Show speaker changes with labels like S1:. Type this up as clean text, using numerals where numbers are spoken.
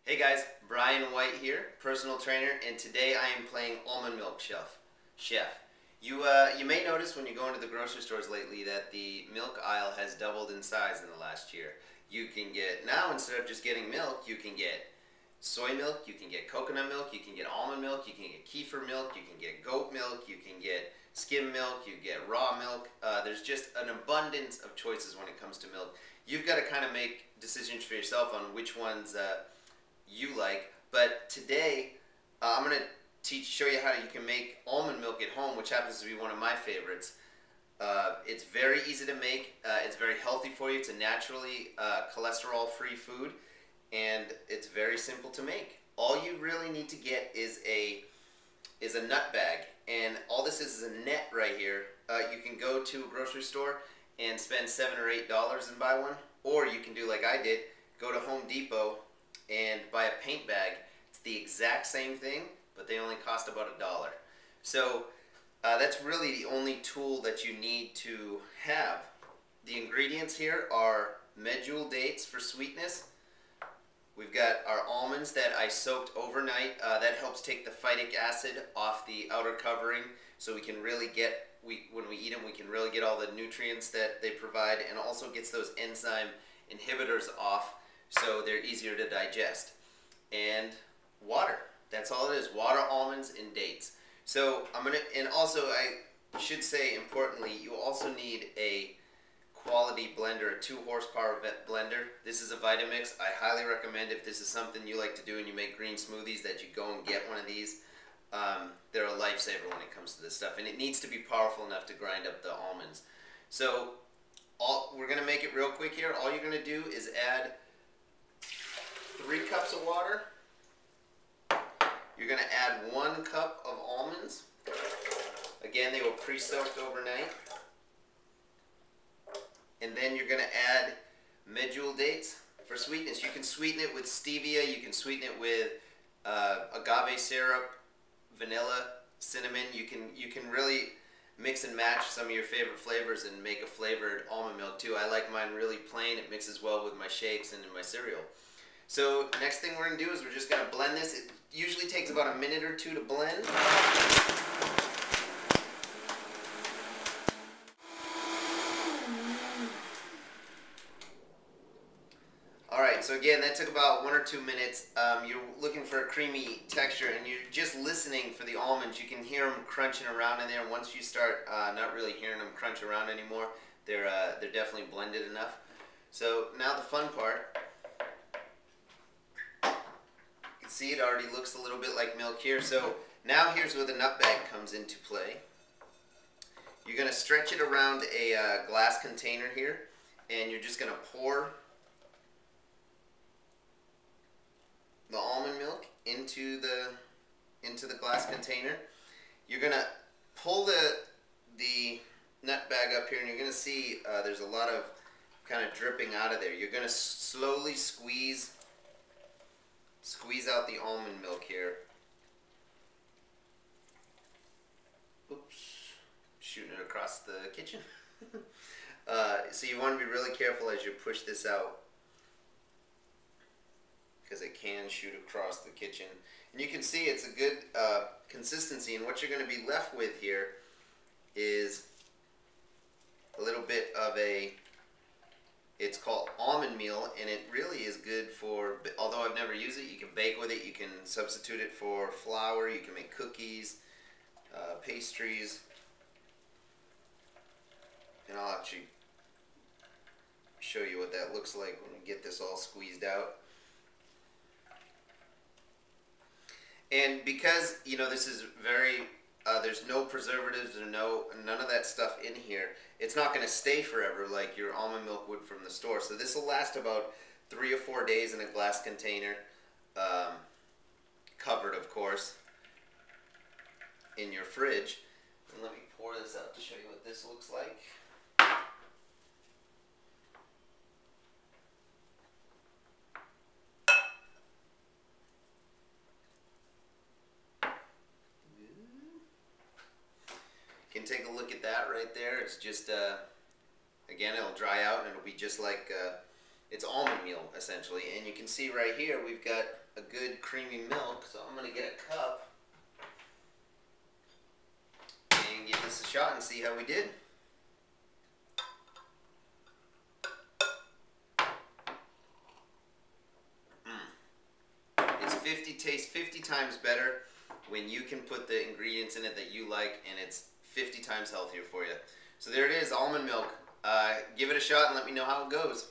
S1: Hey guys, Brian White here, personal trainer, and today I am playing Almond Milk Chef. You may notice when you go into the grocery stores lately that the milk aisle has doubled in size in the last year. You can get, now instead of just getting milk, you can get soy milk, you can get coconut milk, you can get almond milk, you can get kefir milk, you can get goat milk, you can get skim milk, you get raw milk. There's just an abundance of choices when it comes to milk. You've got to kind of make decisions for yourself on which ones you like, but today I'm going to show you how you can make almond milk at home, which happens to be one of my favorites. It's very easy to make, it's very healthy for you, it's a naturally cholesterol-free food, and it's very simple to make. All you really need to get is a nut bag, and all this is a net right here. You can go to a grocery store and spend $7 or $8 and buy one, or you can do like I did, go to Home Depot and buy a paint bag. It's the exact same thing, but they only cost about $1. So that's really the only tool that you need to have. The ingredients here are medjool dates for sweetness. We've got our almonds that I soaked overnight. That helps take the phytic acid off the outer covering, so we can really get, when we eat them, we can really get all the nutrients that they provide, and also gets those enzyme inhibitors off, so they're easier to digest. And water. That's all it is. Water, almonds, and dates. So and also I should say importantly, you also need a quality blender, a 2-horsepower blender. This is a Vitamix. I highly recommend, if this is something you like to do and you make green smoothies, that you go and get one of these. They're a lifesaver when it comes to this stuff, and it needs to be powerful enough to grind up the almonds. So we're going to make it real quick here. All you're going to do is add 3 cups of water. You're going to add 1 cup of almonds. Again, they were pre-soaked overnight. And then you're going to add medjool dates for sweetness. You can sweeten it with stevia, you can sweeten it with agave syrup, vanilla, cinnamon. You can really mix and match some of your favorite flavors and make a flavored almond milk too. I like mine really plain. It mixes well with my shakes and in my cereal. So next thing we're going to do is we're just going to blend this. It usually takes about a minute or 2 to blend. Alright, so again, that took about 1 or 2 minutes. You're looking for a creamy texture, and you're just listening for the almonds. You can hear them crunching around in there. Once you start not really hearing them crunch around anymore, they're definitely blended enough. So now the fun part. You can see it already looks a little bit like milk here. So now here's where the nut bag comes into play. You're going to stretch it around a glass container here, and you're just going to pour the almond milk into the glass container. You're going to pull the nut bag up here, and you're going to see there's a lot of kind of dripping out of there. You're going to slowly squeeze out the almond milk here. Oops, shooting it across the kitchen. So you want to be really careful as you push this out, because it can shoot across the kitchen. And you can see it's a good consistency, and what you're going to be left with here is a little bit of it's called almond meal, and it really is good for, although I've never used it, you can bake with it, you can substitute it for flour, you can make cookies, pastries, and I'll actually show you what that looks like when we get this all squeezed out. And because, you know, this is very, there's no preservatives or none of that stuff in here, it's not going to stay forever like your almond milk would from the store. So this will last about 3 or 4 days in a glass container, covered, of course, in your fridge. And let me pour this out to show you what this looks like. You can take a look at that right there. It's just, again, it'll dry out and it'll be just like It's almond meal, essentially. And you can see right here, we've got a good creamy milk. So I'm going to get a cup and give this a shot and see how we did. Tastes 50 times better when you can put the ingredients in it that you like, and it's 50 times healthier for you. So there it is, almond milk. Give it a shot and let me know how it goes.